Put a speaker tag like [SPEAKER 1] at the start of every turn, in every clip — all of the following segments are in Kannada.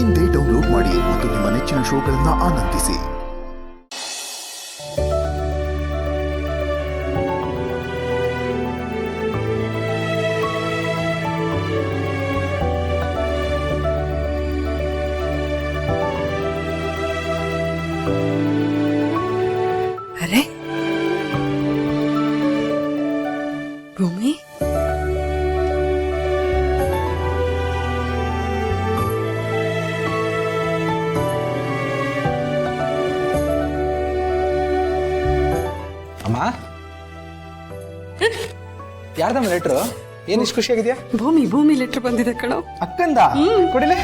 [SPEAKER 1] ಇಂದೇ ಡೌನ್ಲೋಡ್ ಮಾಡಿ ಮತ್ತು ನಿಮ್ಮ ನೆಚ್ಚಿನ ಶೋಗಳನ್ನು ಆನಂದಿಸಿ.
[SPEAKER 2] ಅರೆ ಭೂಮಿ,
[SPEAKER 3] ಅಮ್ಮ, ಯಾರ್ದಮ್ಮ ಲೆಟ್ರು? ಏನ್ ಇಷ್ಟು ಖುಷಿಯಾಗಿದ್ಯಾ?
[SPEAKER 2] ಭೂಮಿ ಲೆಟರ್ ಬಂದಿದೆ ಕಣೋ.
[SPEAKER 3] ಅಕ್ಕಂದ ಕೊಡಿಲೆ.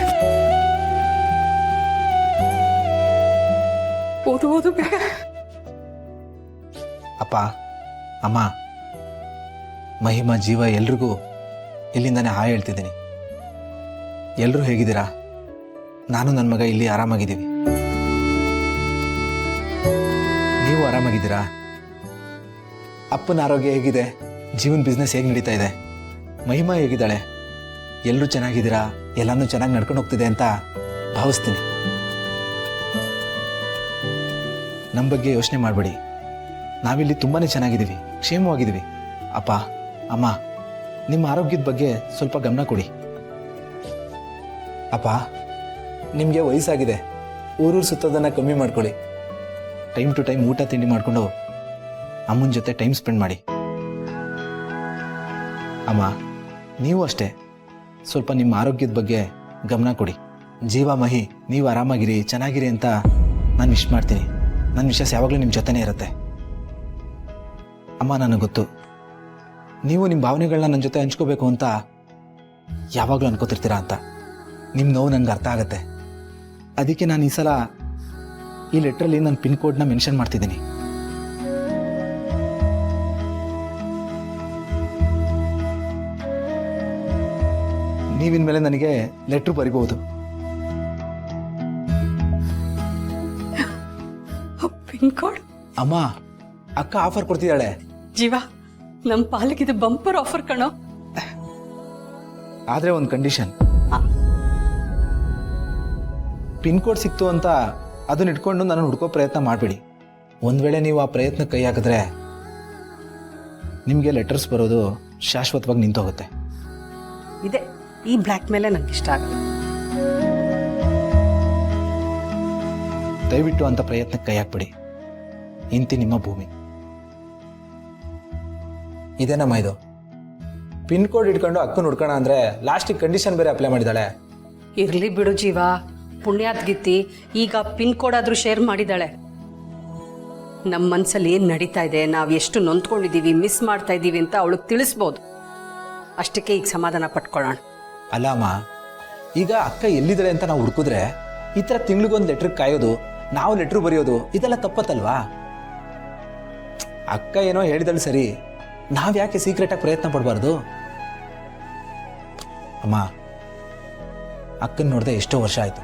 [SPEAKER 2] ಓದು ಬೇಗ.
[SPEAKER 3] ಅಪ್ಪ, ಅಮ್ಮ, ಮಹಿಮಾ, ಜೀವ ಎಲ್ರಿಗೂ ಇಲ್ಲಿಂದಾನೆ ಹಾಯ್ ಹೇಳ್ತಿದ್ದೀನಿ. ಎಲ್ಲರೂ ಹೇಗಿದ್ದೀರಾ? ನಾನು ನನ್ನ ಮಗ ಇಲ್ಲಿ ಆರಾಮಾಗಿದ್ದೀವಿ. ನೀವು ಆರಾಮಾಗಿದ್ದೀರಾ? ಅಪ್ಪನ ಆರೋಗ್ಯ ಹೇಗಿದೆ? ಜೀವನ ಬಿಸ್ನೆಸ್ ಹೇಗೆ ನಡೀತಾ ಇದೆ? ಮಹಿಮಾ ಹೇಗಿದ್ದಾಳೆ? ಎಲ್ಲರೂ ಚೆನ್ನಾಗಿದ್ದೀರಾ? ಎಲ್ಲಾನು ಚೆನ್ನಾಗಿ ನಡ್ಕೊಂಡು ಹೋಗ್ತಿದೆ ಅಂತ ಭಾವಿಸ್ತೀನಿ. ನಮ್ಮ ಬಗ್ಗೆ ಯೋಚನೆ ಮಾಡಬೇಡಿ. ನಾವಿಲ್ಲಿ ತುಂಬಾ ಚೆನ್ನಾಗಿದ್ದೀವಿ, ಕ್ಷೇಮವಾಗಿದ್ದೀವಿ. ಅಪ್ಪ, ಅಮ್ಮ, ನಿಮ್ಮ ಆರೋಗ್ಯದ ಬಗ್ಗೆ ಸ್ವಲ್ಪ ಗಮನ ಕೊಡಿ. ಅಪ್ಪ, ನಿಮಗೆ ವಯಸ್ಸಾಗಿದೆ, ಊರೂರು ಸುತ್ತೋದನ್ನು ಕಮ್ಮಿ ಮಾಡ್ಕೊಳ್ಳಿ. ಟೈಮ್ ಟು ಟೈಮ್ ಊಟ ತಿಂಡಿ ಮಾಡಿಕೊಂಡು ಅಮ್ಮನ ಜೊತೆ ಟೈಮ್ ಸ್ಪೆಂಡ್ ಮಾಡಿ. ಅಮ್ಮ, ನೀವು ಅಷ್ಟೇ ಸ್ವಲ್ಪ ನಿಮ್ಮ ಆರೋಗ್ಯದ ಬಗ್ಗೆ ಗಮನ ಕೊಡಿ. ಜೀವ, ಮಹಿ, ನೀವು ಆರಾಮಾಗಿರಿ, ಚೆನ್ನಾಗಿರಿ ಅಂತ ನಾನು ವಿಶ್ ಮಾಡ್ತೀನಿ. ನನ್ನ ವಿಶ್ವಾಸ ಯಾವಾಗಲೂ ನಿಮ್ಮ ಜೊತೆನೇ ಇರುತ್ತೆ. ಅಮ್ಮ, ನನಗೆ ಗೊತ್ತು ನೀವು ನಿಮ್ಮ ಭಾವನೆಗಳನ್ನ ನನ್ನ ಜೊತೆ ಹಂಚ್ಕೋಬೇಕು ಅಂತ ಯಾವಾಗಲೂ ಅನ್ಕೋತಿರ್ತೀರಾ ಅಂತ. ನಿಮ್ಮ ನೋವು ನನಗೆ ಅರ್ಥ ಆಗುತ್ತೆ. ಅದಕ್ಕೆ ನಾನು ಈ ಸಲ ಈ ಲೆಟ್ರಲ್ಲಿ ನನ್ನ ಪಿನ್ ಕೋಡ್ನ ಮೆನ್ಷನ್ ಮಾಡ್ತಿದ್ದೀನಿ. ನೀವಿನ ಮೇಲೆ ನನಗೆ ಲೆಟ್ರ್ ಬರಿಬಹುದು.
[SPEAKER 2] Pin code?
[SPEAKER 3] ಅಮ್ಮ, ಅಕ್ಕ ಆಫರ್ ಕೊಡ್ತಿದ್ದಾಳೆ.
[SPEAKER 2] ಜೀವ, ನಮ್ಮ ಪಾಲಿಗಿದ ಬಂಪರ್ ಆಫರ್ ಕಣೋ.
[SPEAKER 3] ಆದರೆ ಒಂದು ಕಂಡೀಷನ್. ಪಿನ್ ಕೋಡ್ ಸಿಕ್ತು ಅಂತ ಅದನ್ನ ಇಟ್ಕೊಂಡು ನಾನು ಹುಡ್ಕೋ ಪ್ರಯತ್ನ ಮಾಡಬೇಡಿ. ಒಂದು ವೇಳೆ ನೀವು ಆ ಪ್ರಯತ್ನ ಕೈ ಹಾಕಿದ್ರೆ ನಿಮಗೆ ಲೆಟರ್ಸ್ ಬರೋದು ಶಾಶ್ವತವಾಗಿ ನಿಂತೋಗುತ್ತೆ.
[SPEAKER 2] ಇದೆ, ಈ ಬ್ಲ್ಯಾಕ್ ಮೇಲೆ ನನಗೆ ಇಷ್ಟ ಆಗುತ್ತೆ.
[SPEAKER 3] ದಯವಿಟ್ಟು ಅಂತ ಪ್ರಯತ್ನಕ್ಕೆ ಕೈ ಹಾಕ್ಬಿಡಿ. ಇಂತಿ ನಿಮ್ಮ ಭೂಮಿ. ಇದೇನಮ್ಮ ಇದು? ಪಿನ್ ಕೋಡ್ ಇಟ್ಕೊಂಡು ಅಕ್ಕನ ಹುಡ್ಕೋಣ ಅಂದರೆ ಲಾಸ್ಟಿಗೆ ಕಂಡೀಷನ್ ಬೇರೆ ಅಪ್ಲೈ ಮಾಡಿದ್ದಾಳೆ.
[SPEAKER 2] ಇರ್ಲಿ ಬಿಡು ಜೀವ, ಪುಣ್ಯಾತ್ಗಿತ್ತಿ ಈಗ ಪಿನ್ ಕೋಡ್ ಆದ್ರೂ ಶೇರ್ ಮಾಡಿದ್ದಾಳೆ. ನಮ್ಮ ಮನ್ಸಲ್ಲಿ ಏನು ನಡೀತಾ ಇದೆ, ನಾವು ಎಷ್ಟು ನೊಂದ್ಕೊಂಡಿದ್ದೀವಿ, ಮಿಸ್ ಮಾಡ್ತಾ ಇದ್ದೀವಿ ಅಂತ ಅವಳಿಗೆ ತಿಳಿಸ್ಬೋದು. ಅಷ್ಟಕ್ಕೆ ಈಗ ಸಮಾಧಾನ ಪಟ್ಕೊಳ್ಳೋಣ.
[SPEAKER 3] ಅಲ್ಲ ಅಮ್ಮ, ಈಗ ಅಕ್ಕ ಎಲ್ಲಿದ್ದಾಳೆ ಅಂತ ನಾವು ಹುಡುಕಿದ್ರೆ ಈ ಥರ ತಿಂಗಳಿಗೊಂದು ಲೆಟ್ರ್ ಕಾಯೋದು, ನಾವು ಲೆಟ್ರ್ ಬರೆಯೋದು, ಇದೆಲ್ಲ ತಪ್ಪತ್ತಲ್ವಾ? ಅಕ್ಕ ಏನೋ ಹೇಳಿದಳು ಸರಿ, ನಾವು ಯಾಕೆ ಸೀಕ್ರೆಟಾಗಿ ಪ್ರಯತ್ನ ಪಡಬಾರ್ದು? ಅಮ್ಮ, ಅಕ್ಕನ ನೋಡಿದೆ ಎಷ್ಟೋ ವರ್ಷ ಆಯಿತು,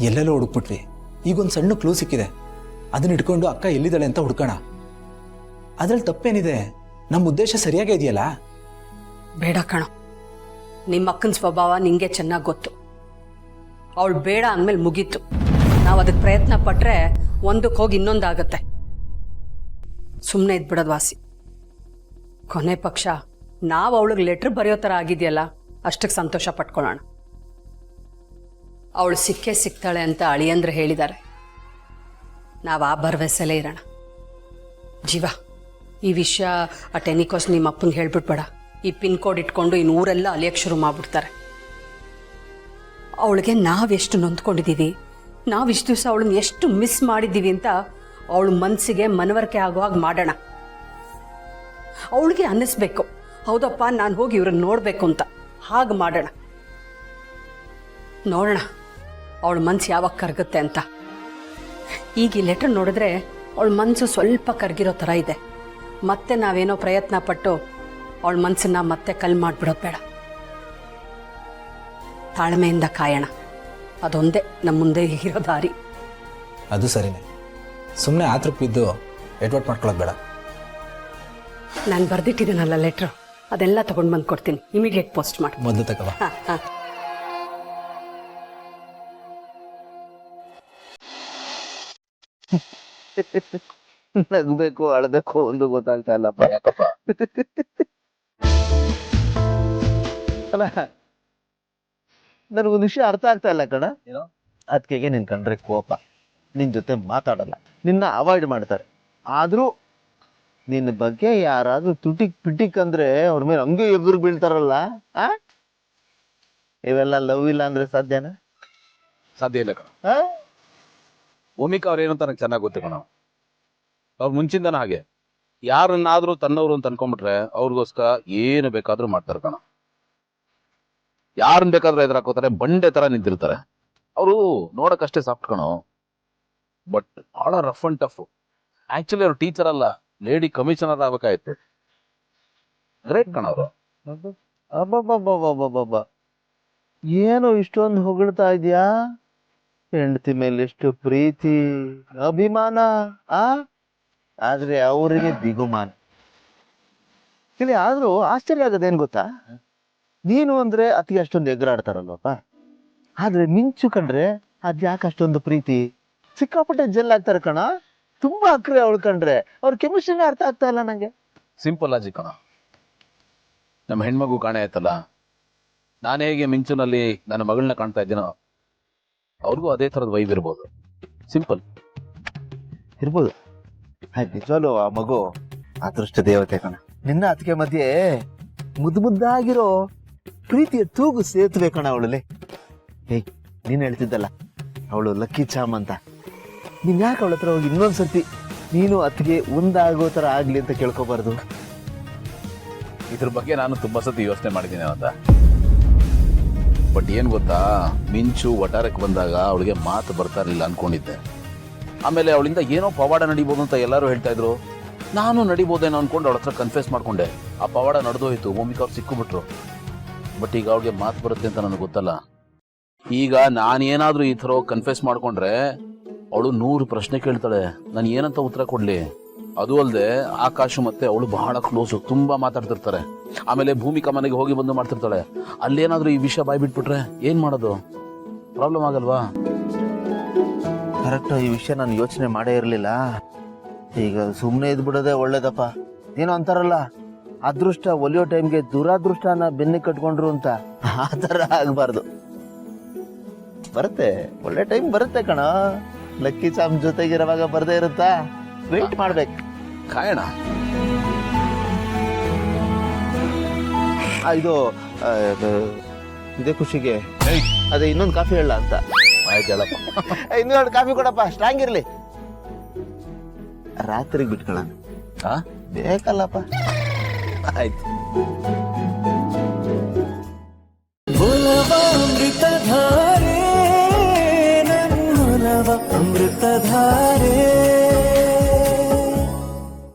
[SPEAKER 3] ಎಲ್ಲೆಲ್ಲೋ ಹುಡುಕ್ಬಿಟ್ವಿ. ಈಗೊಂದು ಸಣ್ಣ ಕ್ಲೂ ಸಿಕ್ಕಿದೆ, ಅದನ್ನ ಇಟ್ಕೊಂಡು ಅಕ್ಕ ಎಲ್ಲಿದ್ದಾಳೆ ಅಂತ ಹುಡ್ಕೋಣ. ಅದ್ರಲ್ಲಿ ತಪ್ಪೇನಿದೆ? ನಮ್ಮ ಉದ್ದೇಶ ಸರಿಯಾಗೇ ಇದೆಯಲ್ಲ?
[SPEAKER 2] ಬೇಡ ಕಣೋ, ನಿಮ್ಮ ಅಕ್ಕನ ಸ್ವಭಾವ ನಿಂಗೆ ಚೆನ್ನಾಗಿ ಗೊತ್ತು. ಅವಳು ಬೇಡ ಅಂದಮೇಲೆ ಮುಗೀತು. ನಾವು ಅದಕ್ಕೆ ಪ್ರಯತ್ನ ಪಟ್ಟರೆ ಒಂದಕ್ಕೆ ಹೋಗಿ ಇನ್ನೊಂದಾಗತ್ತೆ. ಸುಮ್ಮನೆ ಇದ್ಬಿಡೋದು ವಾಸಿ. ಕೊನೆ ಪಕ್ಷ ನಾವು ಅವಳಿಗೆ ಲೆಟ್ರ್ ಬರೆಯೋ ಥರ ಆಗಿದೆಯಲ್ಲ, ಅಷ್ಟಕ್ಕೆ ಸಂತೋಷ ಪಟ್ಕೊಳ್ಳೋಣ. ಅವಳು ಸಿಕ್ಕೇ ಸಿಗ್ತಾಳೆ ಅಂತ ಅಳಿಯಂದ್ರೆ ಹೇಳಿದ್ದಾರೆ. ನಾವು ಆ ಭರವಸೆಲೇ ಇರೋಣ. ಜೀವ, ಈ ವಿಷಯ ಆ ಟೆನಿಕೋಸ್ ನಿಮ್ಮ ಅಪ್ಪಂಗೆ ಹೇಳ್ಬಿಟ್ಬೇಡ. ಈ ಪಿನ್ ಕೋಡ್ ಇಟ್ಕೊಂಡು ಇನ್ನು ಊರೆಲ್ಲ ಅಲಿಯಕ್ಕೆ ಶುರು ಮಾಡ್ಬಿಡ್ತಾರೆ. ಅವಳಿಗೆ ನಾವೆಷ್ಟು ನೊಂದ್ಕೊಂಡಿದ್ದೀವಿ, ನಾವಿಷ್ಟು ದಿವಸ ಅವಳನ್ನ ಎಷ್ಟು ಮಿಸ್ ಮಾಡಿದ್ದೀವಿ ಅಂತ ಅವಳ ಮನಸ್ಸಿಗೆ ಮನವರಿಕೆ ಆಗೋ ಹಾಗೆ ಮಾಡೋಣ. ಅವಳಿಗೆ ಅನ್ನಿಸ್ಬೇಕು, ಹೌದಪ್ಪ ನಾನು ಹೋಗಿ ಇವ್ರನ್ನ ನೋಡಬೇಕು ಅಂತ. ಹಾಗೆ ಮಾಡೋಣ. ನೋಡೋಣ ಅವಳ ಮನಸ್ಸು ಯಾವಾಗ ಕರಗುತ್ತೆ ಅಂತ. ಈಗ ಈ ಲೆಟರ್ ನೋಡಿದ್ರೆ ಅವಳ ಮನಸ್ಸು ಸ್ವಲ್ಪ ಕರಗಿರೋ ಥರ ಇದೆ. ಮತ್ತೆ ನಾವೇನೋ ಪ್ರಯತ್ನ ಪಟ್ಟು ಅವಳ ಮನಸ್ಸನ್ನ ಮತ್ತೆ ಕಲ್ ಮಾಡಿಬಿಡೋದು ಬೇಡ. ತಾಳ್ಮೆಯಿಂದ ಕಾಯೋಣ. ಅದೊಂದೇ ನಮ್ಮ ಮುಂದೆ ಇರೋ ದಾರಿ.
[SPEAKER 3] ಅದು ಸರಿನೇ. ಸುಮ್ಮನೆ ಆತ್ರಕ್ಕೆ ಬಿದ್ದು ಎಡ್ವರ್ಟ್ ಮಾಡ್ಕೊಳ್ಳೋದು ಬೇಡ.
[SPEAKER 2] ನಾನು ಬರೆದಿಟ್ಟಿದ್ದೀನಲ್ಲ ಲೆಟ್ರು, ಅದೆಲ್ಲ ತೊಗೊಂಡು ಬಂದು ಕೊಡ್ತೀನಿ. ಇಮಿಡಿಯೇಟ್ ಪೋಸ್ಟ್ ಮಾಡಿ.
[SPEAKER 3] ಮೊದಲು ತಗೋ.
[SPEAKER 2] ಹಾಂ.
[SPEAKER 4] ನಗ್ಬೇಕು ಅಳ್ಬೇಕು ಒಂದು ಗೊತ್ತಾಗ್ತಾ ಇಲ್ಲಪ್ಪ.
[SPEAKER 5] ಯಾಕಪ್ಪ?
[SPEAKER 4] ಅಲ್ಲ ನನಗೊಂದು ವಿಷಯ ಅರ್ಥ ಆಗ್ತಾ ಇಲ್ಲ ಕಣ.
[SPEAKER 5] ಏನೋ?
[SPEAKER 4] ಅದಕ್ಕೆ ನಿನ್ ಕಂಡ್ರೆ ಕೋಪ, ನಿನ್ ಜೊತೆ ಮಾತಾಡಲ್ಲ, ನಿನ್ನ ಅವಾಯ್ಡ್ ಮಾಡ್ತಾರೆ. ಆದ್ರೂ ನಿನ್ನ ಬಗ್ಗೆ ಯಾರಾದ್ರೂ ಪಿಟಿಕ್ ಅಂದ್ರೆ ಅವ್ರ ಮೇಲೆ ಹಂಗೆ ಎದುರು ಬೀಳ್ತಾರಲ್ಲ. ಆ ಇವೆಲ್ಲ ಲವ್ ಇಲ್ಲ ಅಂದ್ರೆ ಸಾಧ್ಯನಾ?
[SPEAKER 5] ಸಾಧ್ಯ ಇಲ್ಲ ಕಣ.
[SPEAKER 4] ಆ?
[SPEAKER 5] ಭೂಮಿಕಾ ಅವ್ರು ಏನು ಅಂತ ನನಗೆ ಚೆನ್ನಾಗಿ ಗೊತ್ತು ಕಣ. ಅವ್ರು ಮುಂಚಿಂದನ ಹಾಗೆ ಯಾರನ್ನಾದ್ರೂ ತನ್ನವರು ಅಂತ ಅನ್ಕೊಂಡ್ಬಿಟ್ರೆ ಅವ್ರಿಗೋಸ್ಕರ ಏನು ಬೇಕಾದ್ರೂ ಮಾಡ್ತಾರೆ ಕಣ. ಯಾರನ್ನ ಬೇಕಾದ್ರೂ ಎದುರಾಕೋತಾರೆ, ಬಂಡೆ ತರ ನಿಂತಿರ್ತಾರೆ. ಅವರು ನೋಡಕ್ಕಷ್ಟೇ ಸಾಫ್ಟ್ ಕಣೋ, ಬಟ್ ಬಹಳ ರಫ್ ಅಂಡ್ ಟಫ್. ಆಕ್ಚುಲಿ ಅವ್ರು ಟೀಚರ್ ಅಲ್ಲ, ಲೇಡಿ ಕಮಿಷನರ್ ಆಗ್ಬೇಕಾಯ್ತು. ಗ್ರೇಟ್ ಕಣ ಅವರು.
[SPEAKER 4] ಅಬ್ಬಬ್ಬಬ್ಬಬ್ಬಬ್ಬಬ್ಬ, ಏನು ಇಷ್ಟೊಂದು ಹೊಗಳ್ತಾ ಇದ್ಯಾ? ಹೆಂಡತಿ ಮೇಲೆ ಎಷ್ಟು ಪ್ರೀತಿ ಅಭಿಮಾನ. ಆದ್ರೆ ಅವರಿಗೆ ಬಿಗುಮಾನ. ಇಲ್ಲಿ ಆದ್ರೂ ಆಶ್ಚರ್ಯ ಆಗೋದೇನ್ ಗೊತ್ತಾ, ನೀನು ಅಂದ್ರೆ ಅತಿಗೆ ಅಷ್ಟೊಂದು ಎಗರಾಡ್ತಾರಲ್ವಪ್ಪ, ಆದ್ರೆ ಮಿಂಚು ಕಂಡ್ರೆ ಅದ್ಯಾಕೆ ಅಷ್ಟೊಂದು ಪ್ರೀತಿ? ಸಿಕ್ಕಾಪಟ್ಟೆ ಜೆಲ್ ಆಗ್ತಾರೆ ಕಣ, ತುಂಬಾ ಅಕ್ರೆ ಅವಳು ಕಂಡ್ರೆ. ಅವ್ರ ಕೆಮಿಸ್ಟ್ರಿನೇ ಅರ್ಥ ಆಗ್ತಾ ಇಲ್ಲ ನಂಗೆ.
[SPEAKER 5] ಸಿಂಪಲ್ ಲಾಜಿಕ್ ಕಣ. ನಮ್ಮ ಹೆಣ್ಮಗು ಕಾಣೆ ಆಯ್ತಲ್ಲ, ನಾನು ಹೇಗೆ ಮಿಂಚುನಲ್ಲಿ ನನ್ನ ಮಗಳನ್ನ ಕಾಣ್ತಾ ಇದ್ದೀನೋ ಅವ್ರಿಗೂ ಅದೇ ಥರದ ವೈಬ್ ಇರ್ಬೋದು. ಸಿಂಪಲ್
[SPEAKER 4] ಇರ್ಬೋದು. ನಿಜವಾಗ್ಲೂ ಆ ಮಗು ಅದೃಷ್ಟ ದೇವತೆ ಕಣ. ನಿನ್ನ ಅದಕ್ಕೆ ಮಧ್ಯೆ ಮುದ್ದಾಗಿರೋ ಪ್ರೀತಿಯ ತೂಗು ಸೇತುವೆ ಕಣ ಅವಳಲ್ಲಿ. ನೀನ್ ಹೇಳ್ತಿದ್ದಲ್ಲ ಅವಳು ಲಕ್ಕಿ ಚಾಮ್ ಅಂತ, ನೀನ್ ಯಾಕೆ ಅವಳ ಹತ್ರ ಹೋಗಿ ಇನ್ನೊಂದ್ಸತಿ ನೀನು ಅತ್ತಿಗೆ ಒಂದಾಗೋ ತರ ಆಗ್ಲಿ ಅಂತ ಕೇಳ್ಕೊಬಾರ್ದು?
[SPEAKER 5] ಇದ್ರ ಬಗ್ಗೆ ನಾನು ತುಂಬಾ ಸತಿ ಯೋಚನೆ ಮಾಡಿದ್ದೀನಿ ಅಂತ. ಬಟ್ ಏನ್ ಗೊತ್ತಾ, ಮಿಂಚು ಒಟ್ಟಾರಕ್ಕೆ ಬಂದಾಗ ಅವಳಿಗೆ ಮಾತು ಬರ್ತಾ ಇರಲಿಲ್ಲ ಅನ್ಕೊಂಡಿದ್ದೆ. ಆಮೇಲೆ ಅವಳಿಂದ ಏನೋ ಪವಾಡ ನಡಿಬೋದು ಅಂತ ಎಲ್ಲರೂ ಹೇಳ್ತಾ ಇದ್ರು. ನಾನು ನಡಿಬೋದೇನೋ ಅನ್ಕೊಂಡು ಅವಳ ಹತ್ರ ಕನ್ಫ್ಯೂಸ್ ಮಾಡ್ಕೊಂಡೆ. ಆ ಪವಾಡ ನಡೆದೋಯ್ತು, ಭೂಮಿಕಾ ಅವ್ರು ಸಿಕ್ಕಿಬಿಟ್ರು. ಬಟ್ ಈಗ ಅವಳಿಗೆ ಮಾತು ಬರುತ್ತೆ ಅಂತ ನನಗೆ ಗೊತ್ತಲ್ಲ. ಈಗ ನಾನೇನಾದ್ರೂ ಈ ಥರ ಕನ್ಫ್ಯೂಸ್ ಮಾಡ್ಕೊಂಡ್ರೆ ಅವಳು 100 ಪ್ರಶ್ನೆ ಕೇಳ್ತಾಳೆ. ನಾನು ಏನಂತ ಉತ್ತರ ಕೊಡ್ಲಿ? ಅದು ಅಲ್ಲದೆ ಆಕಾಶ್ ಮತ್ತೆ ಅವಳು ಬಹಳ ಕ್ಲೋಸ್, ತುಂಬಾ ಮಾತಾಡ್ತಿರ್ತಾರೆ. ಆಮೇಲೆ ಭೂಮಿಕಾ ಮನೆಗೆ ಹೋಗಿ ಬಂದು ಮಾಡ್ತಿರ್ತಾಳೆ. ಅಲ್ಲೇನಾದ್ರೂ ಈ ವಿಷಯ ಬಾಯ್ ಬಿಟ್ಬಿಟ್ರೆ ಏನ್ ಮಾಡೋದು? ಪ್ರಾಬ್ಲಮ್ ಆಗಲ್ವಾ?
[SPEAKER 4] ಕರೆಕ್ಟ್, ಈ ವಿಷಯ ನಾನು ಯೋಚನೆ ಮಾಡೇ ಇರ್ಲಿಲ್ಲ. ಈಗ ಸುಮ್ಮನೆ ಇದ್ಬಿಡೋದೇ ಒಳ್ಳೇದಪ್ಪ. ಏನೋ ಅಂತಾರಲ್ಲ, ಅದೃಷ್ಟ ಒಲಿಯೋ ಟೈಮ್ಗೆ ದುರಾದೃಷ್ಟನ ಬೆನ್ನಿ ಕಟ್ಕೊಂಡ್ರು ಅಂತ. ಆ ಥರ ಆಗ್ಬಾರ್ದು. ಬರುತ್ತೆ, ಒಳ್ಳೆ ಟೈಮ್ ಬರುತ್ತೆ ಕಣ. ಲಕ್ಕಿ ಚಾಮ್ ಜೊತೆಗಿರುವಾಗ ಬರ್ದೇ ಇರುತ್ತಾ? ವೇಟ್ ಮಾಡ್ಬೇಕು,
[SPEAKER 5] ಕಾಯೋಣ.
[SPEAKER 4] ಇದು ಇದೇ ಖುಷಿಗೆ ಅದೇ ಇನ್ನೊಂದು ಕಾಫಿ ಹೇಳ ಅಂತ.
[SPEAKER 5] ಆಯ್ತು ಹೇಳಪ್ಪ.
[SPEAKER 4] ಇನ್ನೊಂದು ಕಾಫಿ ಕೊಡಪ್ಪ, ಸ್ಟ್ರಾಂಗ್ ಇರ್ಲಿ. ರಾತ್ರಿಗೆ ಬಿಟ್ಕೊಳ್ಳೋಣ.
[SPEAKER 5] ಹಾ
[SPEAKER 4] ಬೇಕಲ್ಲಪ್ಪ.
[SPEAKER 5] ಆಯ್ತು.